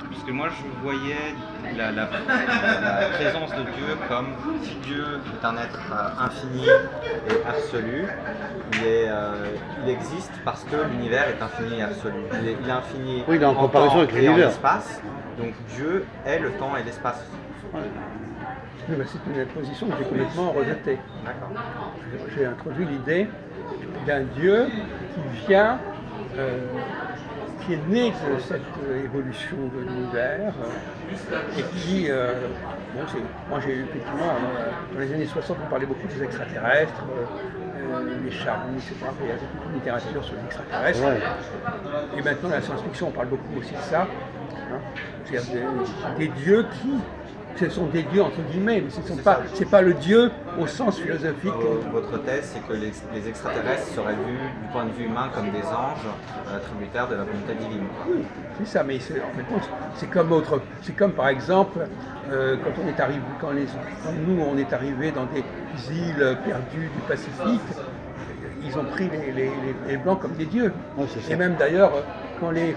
Parce que moi je voyais la présence de Dieu comme si Dieu est un être infini et absolu, il existe parce que l'univers est infini et absolu. Il est infini Oui, il est en comparaison temps avec et en l'univers. espace, donc Dieu est le temps et l'espace. Ouais. Oui, mais c'est une position que j'ai complètement rejetée. D'accord. J'ai introduit l'idée d'un Dieu qui vient, qui est né de cette évolution de l'univers et qui, moi j'ai eu effectivement, dans les années 60, on parlait beaucoup des extraterrestres, les charrues, etc. Il y avait toute une littérature sur les extraterrestres. Ouais. Et maintenant, la science-fiction, on parle beaucoup aussi de ça. Hein. C'est-à-dire des dieux qui, ce sont des dieux entre guillemets, mais c'est pas le dieu au sens philosophique. Votre thèse, c'est que les extraterrestres seraient vus du point de vue humain comme des anges tributaires de la volonté divine. Oui, c'est ça, mais en fait, c'est comme par exemple quand on est arrivé, quand nous on est arrivé dans des îles perdues du Pacifique, ils ont pris les blancs comme des dieux. Ouais, Et même d'ailleurs, quand les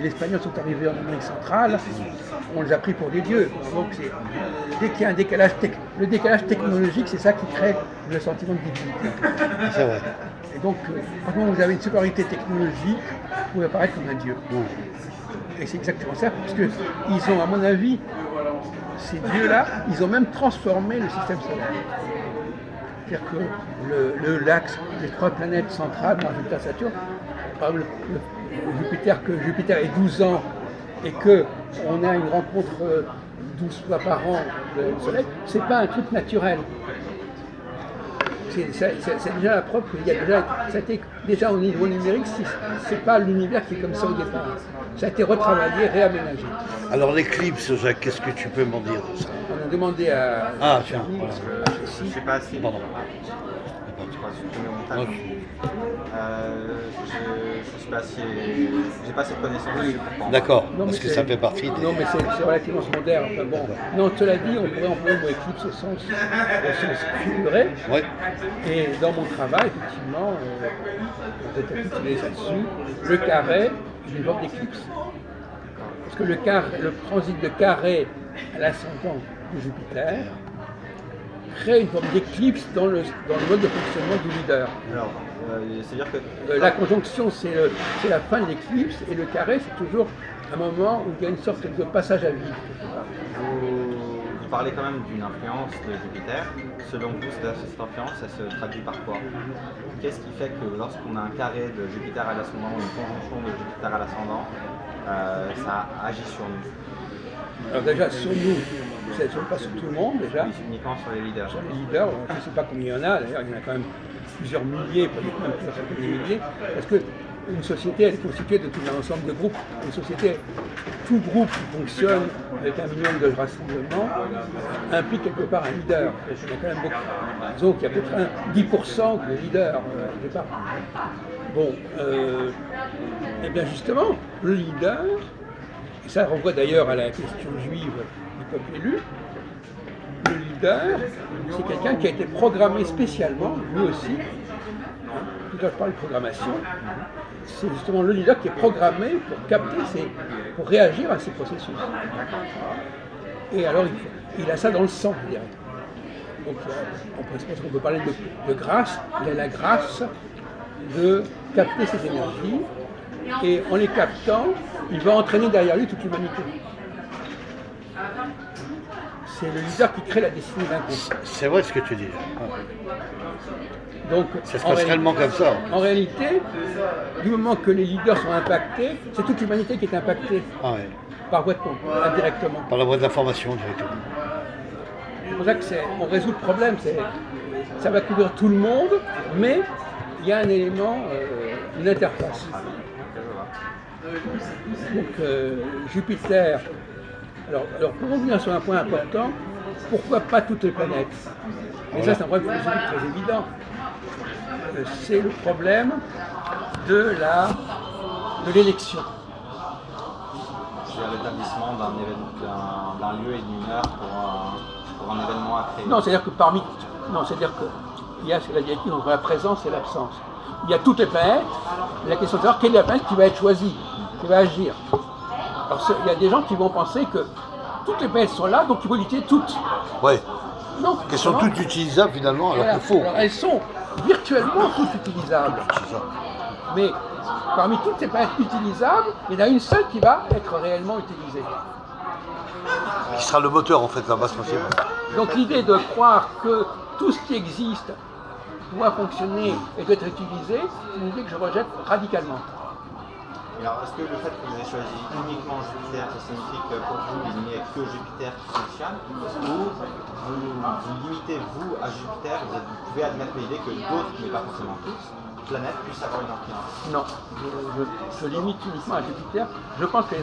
Espagnols sont arrivés en Amérique centrale, on les a pris pour des dieux. Donc dès qu'il y a un décalage, le décalage technologique, c'est ça qui crée le sentiment de divinité. C'est vrai. Et donc, quand vous avez une supériorité technologique, vous pouvez apparaître comme un dieu. Et c'est exactement ça, parce qu'ils ont, à mon avis, ces dieux-là, ils ont même transformé le système solaire. C'est-à-dire que l'axe des 3 planètes centrales, Jupiter, Saturne, par exemple, que Jupiter ait 12 ans et qu'on a une rencontre 12 fois par an du Soleil, c'est pas un truc naturel. C'est déjà la preuve qu'il y a déjà au niveau numérique, c'est pas l'univers qui est comme ça au départ. Ça a été retravaillé, réaménagé. Alors l'éclipse, Jacques, qu'est-ce que tu peux m'en dire de ça? On a demandé à... Ah, tiens, voilà. Je ne sais pas si... Pardon. Je crois supprimer mon table. Ok. Je sais pas si... J'ai pas cette connaissance dessus pour comprendre. D'accord, Non, parce mais que ça fait partie des... Non, mais c'est relativement secondaire. Enfin, bon. Non, cela dit, on pourrait employer le mot éclipse au sens figuré. Ouais. Et dans mon travail, effectivement, on peut articuler ça dessus. Le carré est une forme d'éclipse. Parce que le transit de carré à l'ascendant de Jupiter crée une forme d'éclipse dans le mode de fonctionnement du leader. Alors, c'est-à-dire que... La conjonction, c'est la fin de l'éclipse, et le carré, c'est toujours un moment où il y a une sorte de passage à vide. Vous parlez quand même d'une influence de Jupiter. Selon vous, cette influence, ça se traduit par quoi? Qu'est-ce qui fait que lorsqu'on a un carré de Jupiter à l'ascendant ou une conjonction de Jupiter à l'ascendant, ça agit sur nous? Alors déjà, sur nous, ça ne pas sur tout le monde déjà. Oui, c'est uniquement sur les leaders. Sur les leaders, je ne sais pas combien il y en a, d'ailleurs il y en a quand même plusieurs milliers, peut-être même plusieurs centaines de milliers, parce qu'une société, elle est constituée de tout un ensemble de groupes. Une société, tout groupe qui fonctionne avec un minimum de rassemblement implique quelque part un leader. Il y en a quand même beaucoup. Disons qu'il y a peut-être 10% de leaders au départ. Bon, et bien justement, le leader, et ça renvoie d'ailleurs à la question juive du peuple élu, le leader, c'est quelqu'un qui a été programmé spécialement, lui aussi, tout à l'heure je parle de programmation, c'est justement le leader qui est programmé pour capter, pour réagir à ces processus. Et alors il a ça dans le sang, je dirais. Donc on peut parler de grâce, il a la grâce de capter ces énergies, et en les captant, il va entraîner derrière lui toute l'humanité. C'est le leader qui crée la destinée d'un groupe. C'est vrai ce que tu dis. Donc, Ça se passe réellement comme ça. En réalité, du moment que les leaders sont impactés, c'est toute l'humanité qui est impactée. Ah ouais. Par voie de compte, indirectement. Par la voie de l'information directement. C'est pour ça qu'on résout le problème. Ça va couvrir tout le monde, mais il y a un élément, une interface. Donc Jupiter. Alors pour revenir sur un point important, pourquoi pas toutes les planètes? Et ça c'est un problème philosophique très évident. C'est le problème de l'élection. C'est l'établissement d'un lieu et d'une heure pour un événement à créer. Non, c'est-à-dire que il y a la dialectique entre la présence et l'absence. il y a toutes les planètes, et la question de savoir quelle est la planète qui va être choisie, qui va agir. Alors il y a des gens qui vont penser que toutes les planètes sont là, donc il faut utiliser toutes. Ouais. Non, Qu'elles sont toutes utilisables finalement, alors voilà. qu'il faut. Alors, elles sont virtuellement toutes utilisables. C'est ça. Mais parmi toutes ces planètes utilisables, il y en a une seule qui va être réellement utilisée. Qui sera le moteur en fait, la base principale. Donc l'idée de croire que tout ce qui existe doit fonctionner et doit être utilisé, c'est une idée que je rejette radicalement. Alors, est-ce que le fait que vous ayez choisi uniquement Jupiter, ça signifie que pour vous, il n'y a que Jupiter qui fonctionne, ou vous limitez vous à Jupiter, vous pouvez admettre l'idée que d'autres, mais pas forcément toutes, planètes puissent avoir une influence? Non, je limite uniquement à Jupiter. Je pense que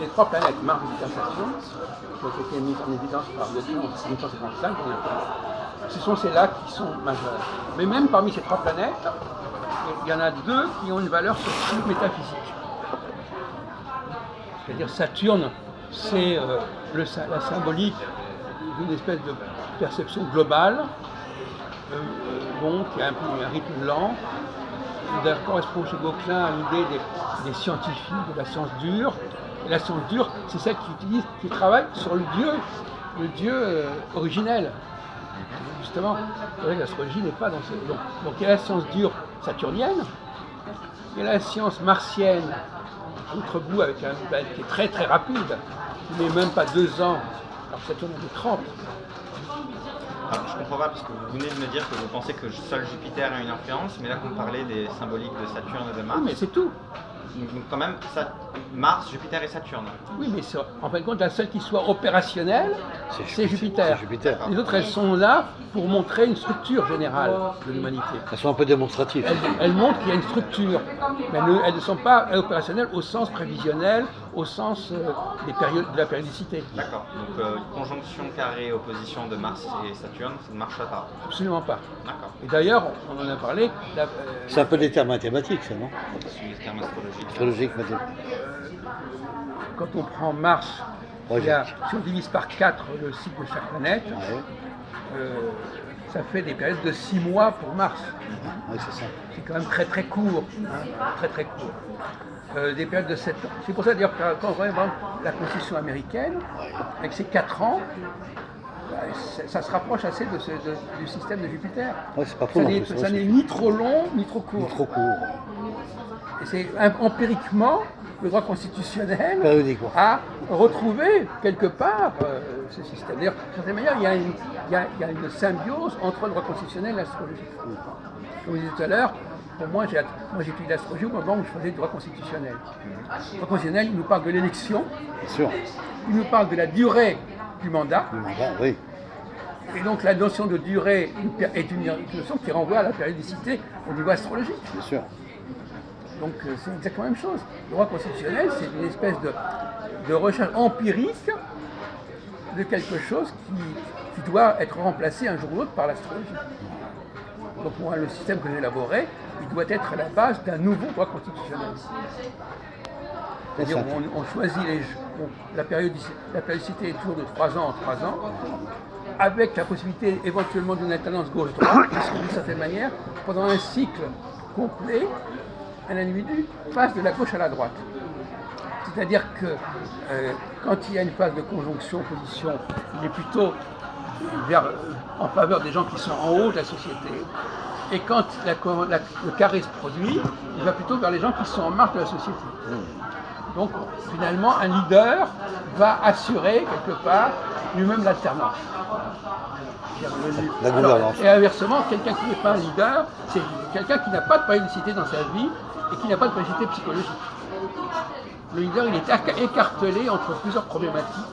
les trois planètes, Mars, Jupiter, Saturne, qui ont été mises en évidence par Newton en 1955, ce sont celles-là qui sont majeures. Mais même parmi ces trois planètes, il y en a deux qui ont une valeur surtout métaphysique. C'est-à-dire Saturne, c'est la symbolique d'une espèce de perception globale, qui a un rythme lent, qui correspond chez Gauquelin à l'idée des scientifiques, de la science dure. Et la science dure, c'est celle qui travaille sur le Dieu originel. Justement, c'est vrai que l'astrologie n'est pas dans ce... Donc il y a la science dure saturnienne, il y a la science martienne, l'autre bout avec un planète qui est très très rapide, qui n'est même pas 2 ans, alors Saturne en est 30. Alors, je comprends pas parce que vous venez de me dire que vous pensez que seul Jupiter a une influence, mais là vous parlez des symboliques de Saturne et de Mars. Oui, mais c'est tout. Donc quand même, Mars, Jupiter et Saturne. Oui, mais en fin de compte, la seule qui soit opérationnelle, c'est Jupiter. Les autres, elles sont là pour montrer une structure générale de l'humanité. Elles sont un peu démonstratives. Elles montrent qu'il y a une structure, mais elles ne sont pas opérationnelles au sens prévisionnel, au sens de la périodicité. D'accord. Donc conjonction carrée opposition de Mars et Saturne, ça ne marche pas. Absolument pas. D'accord. Et d'ailleurs, on en a parlé. C'est un peu des termes mathématiques, ça, non? C'est des termes astrologiques. Astrologique, mathématique. Quand on prend Mars, si on divise par 4 le cycle de chaque planète, ça fait des périodes de 6 mois pour Mars. Oui, c'est ça. C'est quand même très très court. Très très court. Des périodes de 7 ans. C'est pour ça d'ailleurs que quand on regarde la Constitution américaine, avec ses 4 ans, ça se rapproche assez du système de Jupiter. Ouais, c'est pas faux, ça n'est ni trop long ni trop court. Ni trop court. Et c'est empiriquement le droit constitutionnel Périodiquement. a retrouvé quelque part ce système. D'ailleurs, d'une certaine manière, il y a une symbiose entre le droit constitutionnel et l'astrologie. Comme je disais tout à l'heure, pour moi, j'ai étudié l'astrologie au moment où je faisais le droit constitutionnel. Le droit constitutionnel, il nous parle de l'élection, Bien sûr. il nous parle de la durée du mandat. Le mandat, oui. Et donc la notion de durée est une notion qui renvoie à la périodicité au niveau astrologique. Bien sûr. Donc c'est exactement la même chose. Le droit constitutionnel, c'est une espèce de recherche empirique de quelque chose qui doit être remplacé un jour ou l'autre par l'astrologie. Donc moi, le système que j'ai élaboré, il doit être à la base d'un nouveau droit constitutionnel. C'est-à-dire on choisit la périodicité est toujours de 3 ans en 3 ans, avec la possibilité éventuellement d'une alternance gauche-droite, puisque d'une certaine manière, pendant un cycle complet, un individu passe de la gauche à la droite. C'est-à-dire que quand il y a une phase de conjonction-opposition, il est plutôt en faveur des gens qui sont en haut de la société. Et quand le carré se produit, il va plutôt vers les gens qui sont en marge de la société. Donc finalement, un leader va assurer quelque part lui-même l'alternance. La gouvernance. Et inversement, quelqu'un qui n'est pas un leader, c'est quelqu'un qui n'a pas de périodicité dans sa vie et qui n'a pas de périodicité psychologique. Le leader, il est écartelé entre plusieurs problématiques.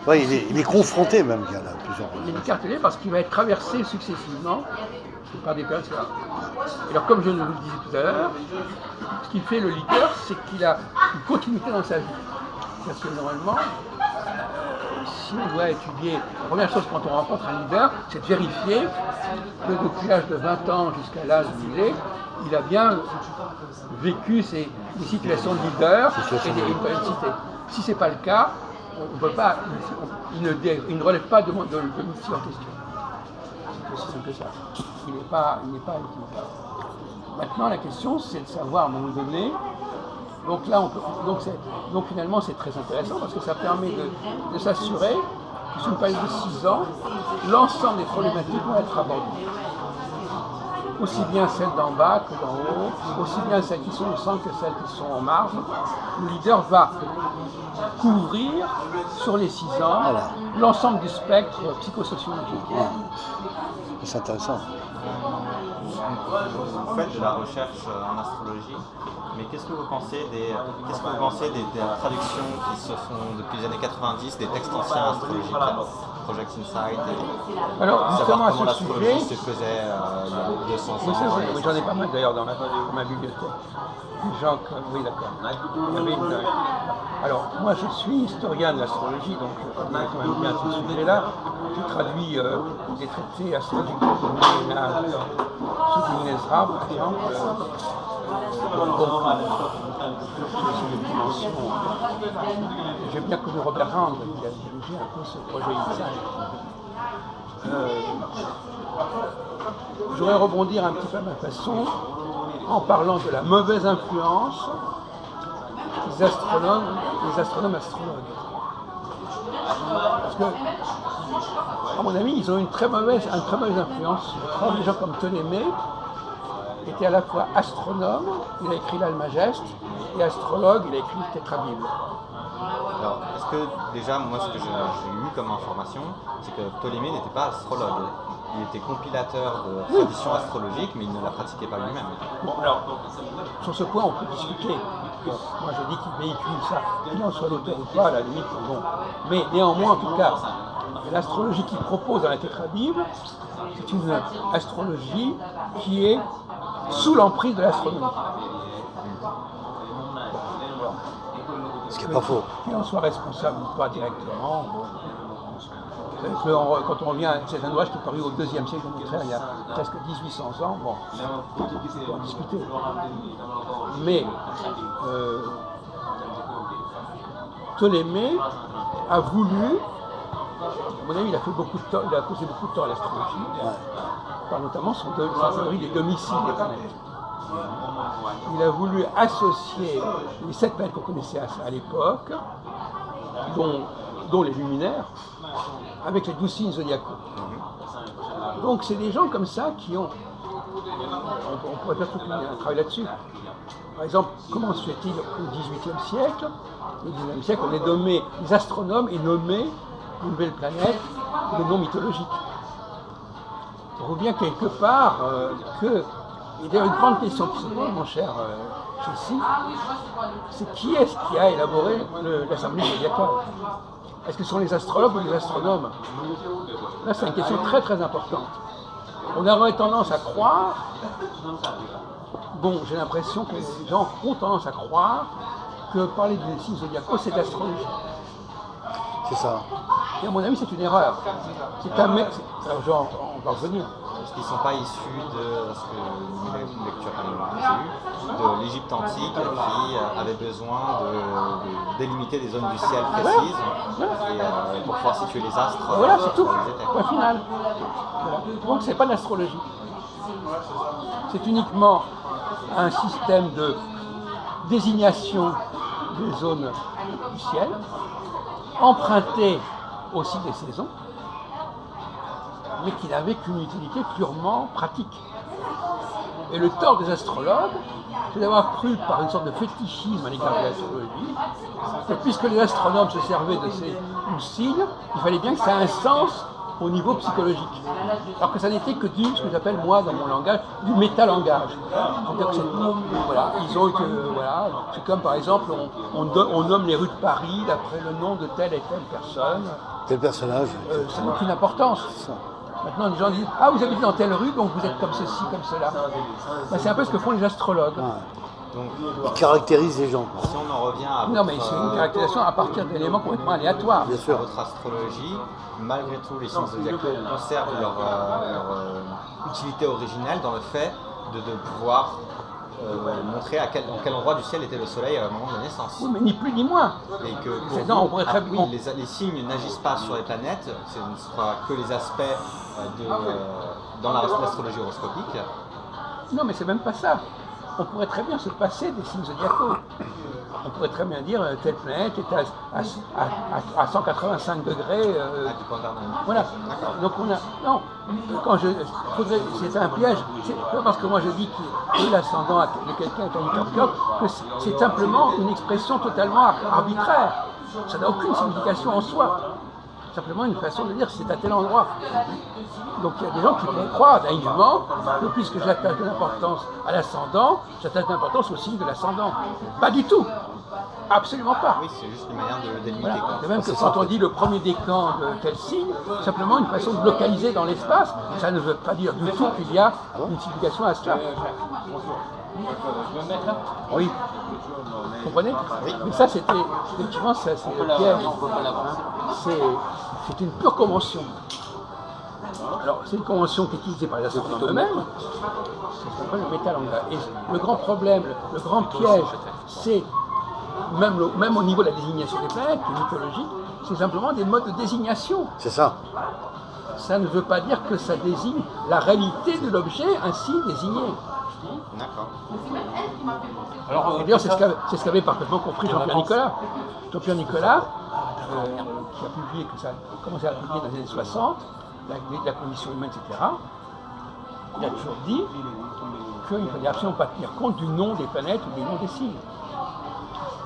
Oui, il est confronté même, il y en a plusieurs. Il est écartelé parce qu'il va être traversé successivement par des périodes. Et alors, comme je vous le disais tout à l'heure, ce qui fait le leader, c'est qu'il a une continuité dans sa vie. Parce que normalement, si on doit étudier, la première chose quand on rencontre un leader, c'est de vérifier que depuis l'âge de 20 ans jusqu'à l'âge où il a bien vécu des situations de leader et une périodicité. Si ce n'est pas le cas, on peut pas, il ne relève pas de mission en question. C'est aussi simple que ça. Il n'est pas utilisable. Maintenant, la question, c'est de savoir à un moment donné. Donc là, donc finalement, c'est très intéressant parce que ça permet de s'assurer que sur une période de 6 ans, l'ensemble des problématiques vont être abordées. Aussi bien celles d'en bas que d'en haut, aussi bien celles qui sont au centre que celles qui sont en marge. Le leader va couvrir sur les 6 ans l'ensemble du spectre psychosociologique. C'est intéressant. Vous faites de la recherche en astrologie, mais qu'est-ce que vous pensez des traductions qui se font depuis les années 90 des textes anciens astrologiques, Project Insight, et alors, justement, savoir comment à ce l'astrologie sujet, se faisait il y a 200 ans. oui, c'est vrai, mais j'en ai pas mal d'ailleurs dans ma bibliothèque. Des gens oui, d'accord. Alors, moi, je suis historien de l'astrologie, donc je connais quand même bien ce sujet-là. J'ai traduit des traités astrologiques du Moyen Âge, ceux d'Ibn Ezra, par exemple. J'ai bien connu Robert Rand, qui a dirigé un peu ce projet initial. Je voudrais rebondir un petit peu à ma façon en parlant de la mauvaise influence des astronomes astrologues. Parce que, à mon avis, ils ont une très mauvaise influence. Par exemple, des gens comme Ptolémée était à la fois astronome, il a écrit l'Almageste, et astrologue, il a écrit le Tétrabible. Alors, est-ce que déjà, moi, ce que j'ai eu comme information, c'est que Ptolémée n'était pas astrologue. Il était compilateur de traditions astrologiques, mais il ne la pratiquait pas lui-même. Bon, alors, sur ce point, on peut discuter. Bon, moi, je dis qu'il véhicule ça, qu'il en soit l'auteur ou pas, à la limite, bon. Mais néanmoins, en tout cas, l'astrologie qu'il propose dans la Tétrabible, c'est une astrologie qui est sous l'emprise de l'astronomie. Ce qui n'est pas faux. Qu'il en soit responsable ou pas directement, bon. Quand on revient, c'est un ouvrage qui est paru au IIe siècle de notre ère, il y a presque 1800 ans, bon, on peut en discuter. Mais Ptolémée a voulu, à mon avis, il a causé beaucoup de temps à l'astrologie, par notamment sa théorie des domiciles des planètes. Il a voulu associer les 7 planètes qu'on connaissait à l'époque, dont les luminaires, avec les 12 signes zodiacaux. Donc c'est des gens comme ça qui ont... On pourrait faire tout un travail là-dessus. Par exemple, comment se fait-il au XVIIIe siècle, au XIXe siècle, on est nommé, les astronomes et nommés une nouvelle planète de nom mythologique. On voit bien quelque part que... Il y a une grande question qui se pose, mon cher Chelsea, c'est qui est-ce qui a élaboré l'assemblée zodiacale? Est-ce que ce sont les astrologues ou les astronomes? Là, c'est une question très très importante. On aurait tendance à croire, bon, j'ai l'impression que les gens ont tendance à croire que parler des signes zodiacaux, c'est de l'astrologie. C'est ça. Et à mon avis, c'est une erreur. Alors, genre, on va revenir. Parce qu'ils ne sont pas issus de ce que une lecture que j'ai eue, de l'Égypte antique qui avait besoin de délimiter des zones du ciel précises et pour pouvoir situer les astres. Voilà, c'est tout. Là où ils étaient. Point final. Voilà. Donc, c'est pas de l'astrologie. C'est uniquement un système de désignation des zones du ciel, emprunté au cycle des saisons, mais qui n'avait qu'une utilité purement pratique. Et le tort des astrologues, c'est d'avoir cru par une sorte de fétichisme à l'égard de l'astrologie, que puisque les astronomes se servaient de ces 12 signes, il fallait bien que ça ait un sens au niveau psychologique. Alors que ça n'était que ce que j'appelle, moi, dans mon langage, du métalangage. C'est-à-dire que c'est comme par exemple, on nomme les rues de Paris d'après le nom de telle et telle personne. Tel personnage. Ça n'a aucune importance. Maintenant, les gens disent « Ah, vous habitez dans telle rue, donc vous êtes comme ceci, comme cela. » C'est un peu ce que font les astrologues. Donc, Ils caractérisent les gens. si on en revient à Non, mais c'est une caractérisation à partir d'éléments complètement aléatoires. Bien sûr. votre astrologie, malgré tout, les signes zodiacaux conservent leur utilité originelle dans le fait de pouvoir montrer dans quel endroit du ciel était le soleil à un moment de naissance. Oui, mais ni plus ni moins. Et que pour C'est vous, ça, on pourrait très bien. les signes n'agissent pas sur les planètes, ce ne sera que les aspects dans l'astrologie horoscopique. Non, mais c'est même pas ça. On pourrait très bien se passer des signes zodiacaux. On pourrait très bien dire telle planète est à 185 degrés. Du point cardinal. Voilà. Donc on a. Non. C'est un piège. C'est pas parce que moi je dis que l'ascendant de quelqu'un est un Capricorne que c'est simplement une expression totalement arbitraire. Ça n'a aucune signification en soi. Simplement une façon de dire que c'est à tel endroit. Donc il y a des gens qui vont croire naïvement que puisque j'attache de l'importance à l'ascendant, j'attache de l'importance au signe de l'ascendant. Pas du tout. Absolument pas. Oui, c'est juste une manière de délimiter. Voilà. Quoi. De même que quand on dit le premier décan de tel signe, simplement une façon de localiser dans l'espace, ça ne veut pas dire du tout qu'il y a une signification à cela. Oui. Vous comprenez? Oui. Mais ça, c'était, effectivement, ça, c'est le piège. C'est une pure convention. Alors, c'est une convention qui est utilisée par les astronomes eux-mêmes, c'est ce qu'on appelle le métalangage. Et le grand problème, le grand piège, c'est, même au niveau de la désignation des planètes, qui est mythologique, c'est simplement des modes de désignation. C'est ça. Ça ne veut pas dire que ça désigne la réalité de l'objet ainsi désigné. D'accord. Alors, et d'ailleurs, c'est ce qu'avait parfaitement compris Jean-Pierre Nicolas. Jean-Pierre Nicolas, qui a publié, que ça a commencé à publier dans les années 60, la condition humaine, etc., il a toujours dit qu'il ne fallait absolument pas tenir compte du nom des planètes ou du nom des signes.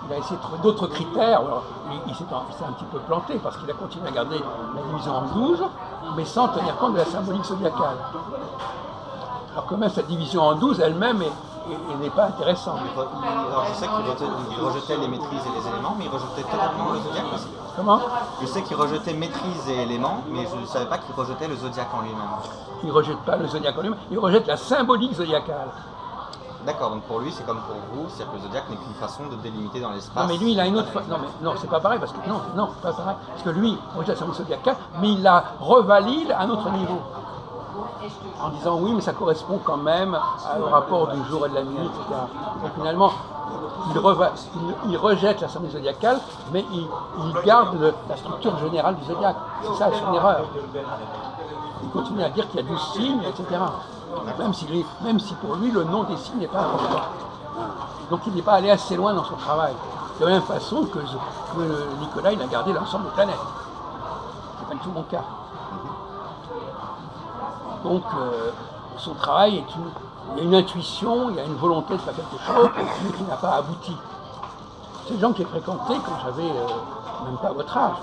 Il a essayé de trouver d'autres critères. Alors, il s'est un petit peu planté parce qu'il a continué à garder la division en 12, mais sans tenir compte de la symbolique zodiacale. Alors que même cette division en 12 elle-même n'est pas intéressante. Alors, je sais qu'il rejetait les maîtrises et les éléments, mais il rejetait totalement le zodiaque aussi. Comment? Je sais qu'il rejetait maîtrise et éléments, mais je ne savais pas qu'il rejetait le zodiaque en lui-même. Il ne rejette pas le zodiaque en lui-même, il rejette la symbolique zodiacale. D'accord, donc pour lui, c'est comme pour vous, c'est-à-dire que le zodiaque n'est qu'une façon de délimiter dans l'espace. Non, mais lui, il a une autre façon. Non, c'est pas pareil, parce que non, c'est pas pareil. Parce que lui, il rejette la symbolique zodiacale, mais il la revalide à un autre niveau. En disant oui, mais ça correspond quand même au rapport du jour et de la nuit, etc. Donc finalement, il rejette la symbolique zodiacale, mais il garde la structure générale du zodiaque. C'est ça son erreur. Il continue à dire qu'il y a 12 signes, etc. Même si pour lui, le nom des signes n'est pas important. Donc il n'est pas allé assez loin dans son travail. De la même façon que Nicolas, il a gardé l'ensemble des planètes. C'est pas du tout mon cas. Donc son travail il y a une intuition, il y a une volonté de faire quelque chose, mais qui n'a pas abouti. C'est des gens que j'ai fréquentés quand j'avais même pas votre âge.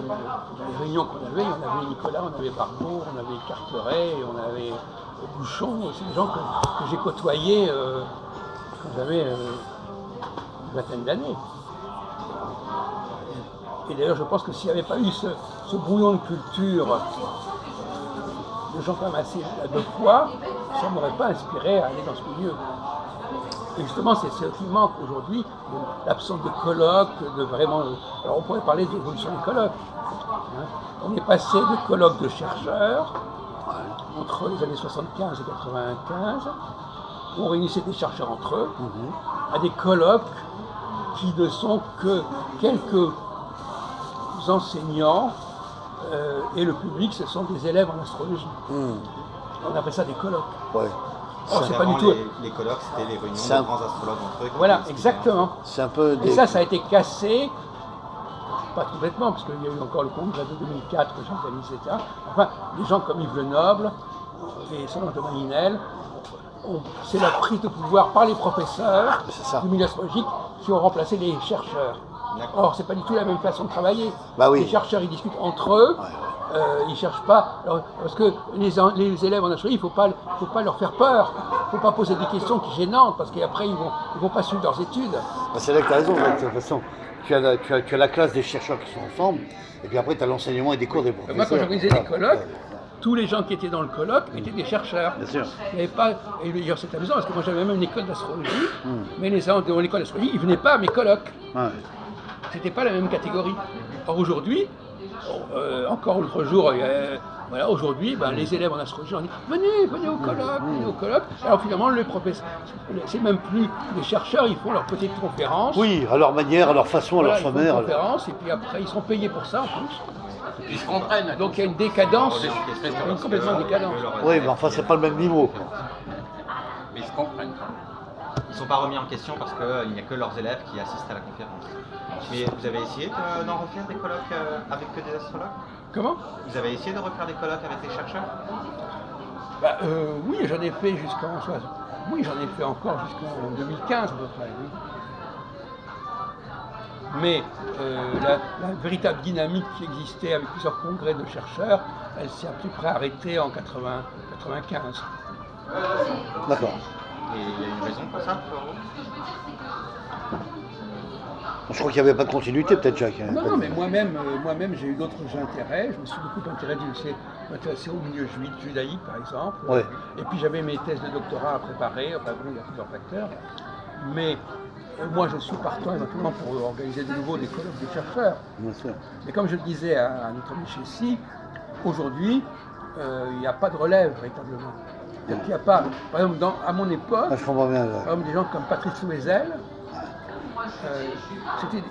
Dans les réunions qu'on avait, on avait Nicolas, on avait Barbeau, on avait Carteret, on avait Bouchon, c'est des gens que j'ai côtoyés quand j'avais une vingtaine d'années. Et d'ailleurs, je pense que s'il n'y avait pas eu ce brouillon de culture, de gens quand même assez de poids, ça ne m'aurait pas inspiré à aller dans ce milieu. Et justement, c'est ce qui manque aujourd'hui, l'absence de colloques, de vraiment. Alors on pourrait parler de l'évolution des colloques. Hein. On est passé de colloques de chercheurs, entre les années 75 et 95, où on réunissait des chercheurs entre eux, à des colloques qui ne sont que quelques enseignants et le public, ce sont des élèves en astrologie. On appelle ça des colloques. Ouais. Or, c'est pas du tout. Les colloques, c'était les réunions de grands astrologues entre eux. Voilà, exactement. C'est un peu Et ça a été cassé, pas complètement, parce qu'il y a eu encore le congrès de 2004 que j'ai organisé, etc. Enfin, des gens comme Yves Lenoble et Solange de Maninel, c'est la prise de pouvoir par les professeurs du milieu astrologique qui ont remplacé les chercheurs. Or, c'est pas du tout la même façon de travailler. Bah oui. Les chercheurs, ils discutent entre eux. Ils cherchent pas. Alors, parce que les élèves en astrologie, il faut pas leur faire peur. Il ne faut pas poser des questions qui gênantes, parce qu'après, ils vont pas suivre leurs études. Bah, c'est là que tu as raison, de toute façon. Tu as la classe des chercheurs qui sont ensemble, et puis après, tu as l'enseignement et des cours des professeurs. Moi, quand j'organisais des colloques, tous les gens qui étaient dans le colloque étaient des chercheurs. Bien sûr. Il n'y avait pas. Et d'ailleurs, c'est amusant, parce que moi, j'avais même une école d'astrologie, mais les gens de l'école d'astrologie, ils ne venaient pas à mes colloques. Ouais. C'était pas la même catégorie. Or aujourd'hui, encore l'autre jour, voilà, aujourd'hui, les élèves en astrologie ont dit venez au colloque. Alors finalement, les professeurs, c'est même plus les chercheurs, ils font leur petite conférence. Oui, à leur manière, à leur façon, Voilà, à leur ils font une sommaire. conférence, et puis après, ils sont payés pour ça en plus. Ils se comprennent. Donc il y a une décadence, il y a une complètement décadence. Oui, mais enfin, c'est pas le même niveau, quoi. ils se comprennent. Ils ne sont pas remis en question parce qu'il n'y a que leurs élèves qui assistent à la conférence. Mais vous avez essayé d'en refaire des colloques avec que des astrologues? Comment? Vous avez essayé de refaire des colloques avec des chercheurs? Oui, j'en ai fait jusqu'en... Oui, j'en ai fait encore jusqu'en 2015 à peu près, oui. Mais la véritable dynamique qui existait avec plusieurs congrès de chercheurs, elle s'est à peu près arrêtée en 95. D'accord. Et il y a une raison pour ça pour vous? Je crois qu'il n'y avait pas de continuité, peut-être, Jacques. Non, mais moi-même, j'ai eu d'autres intérêts. Je me suis beaucoup intéressé au milieu judaïque, par exemple. Ouais. Et puis j'avais mes thèses de doctorat à préparer. Enfin bon, il y a plusieurs facteurs. Mais moi, je suis partant éventuellement pour organiser de nouveau des colloques de chercheurs. Bien sûr. Mais comme je le disais à notre ami Chessy, aujourd'hui, il n'y a pas de relève véritablement. C'est-à-dire qu'il n'y a pas, par exemple, à mon époque, Ah, je comprends bien. par exemple, des gens comme Patrice Louisel, c'était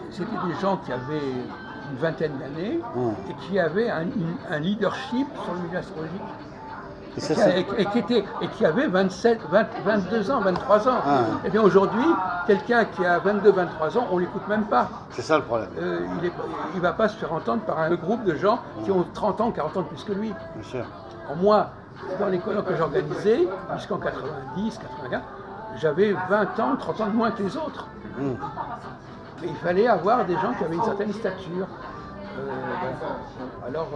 des gens qui avaient une vingtaine d'années et qui avaient un leadership sur le milieu astrologique. Et qui avait 22 ans, 23 ans. Et bien aujourd'hui, quelqu'un qui a 22, 23 ans, on ne l'écoute même pas. C'est ça le problème. Il ne va pas se faire entendre par un groupe de gens qui ont 30 ans, 40 ans de plus que lui. Bien sûr. Moi, dans les colloques que j'organisais, jusqu'en 90, 81, j'avais 20 ans, 30 ans de moins que les autres. Et il fallait avoir des gens qui avaient une certaine stature. Alors,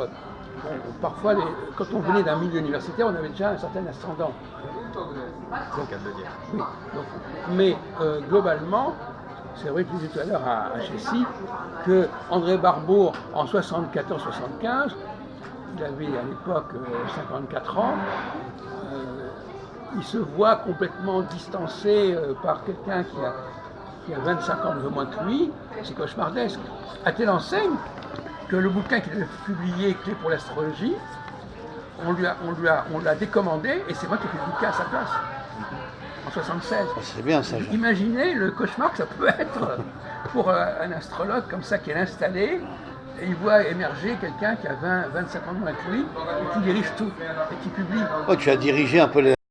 parfois, quand on venait d'un milieu universitaire, on avait déjà un certain ascendant. C'est le cas de le dire. Oui. Donc, mais globalement, c'est vrai que je disais tout à l'heure à Chessy que André Barbeau, en 74-75, il avait à l'époque 54 ans, il se voit complètement distancé par quelqu'un qui a 25 ans de moins que lui, c'est cauchemardesque. À telle enseigne que le bouquin qu'il a publié, Clé pour l'astrologie, on l'a décommandé et c'est moi qui ai fait le bouquin à sa place, en 76. C'est bien ça. Imaginez le cauchemar que ça peut être pour un astrologue comme ça qui est installé et il voit émerger quelqu'un qui a 25 ans de moins que lui et qui dirige tout et qui publie. Oh, tu as dirigé un peu les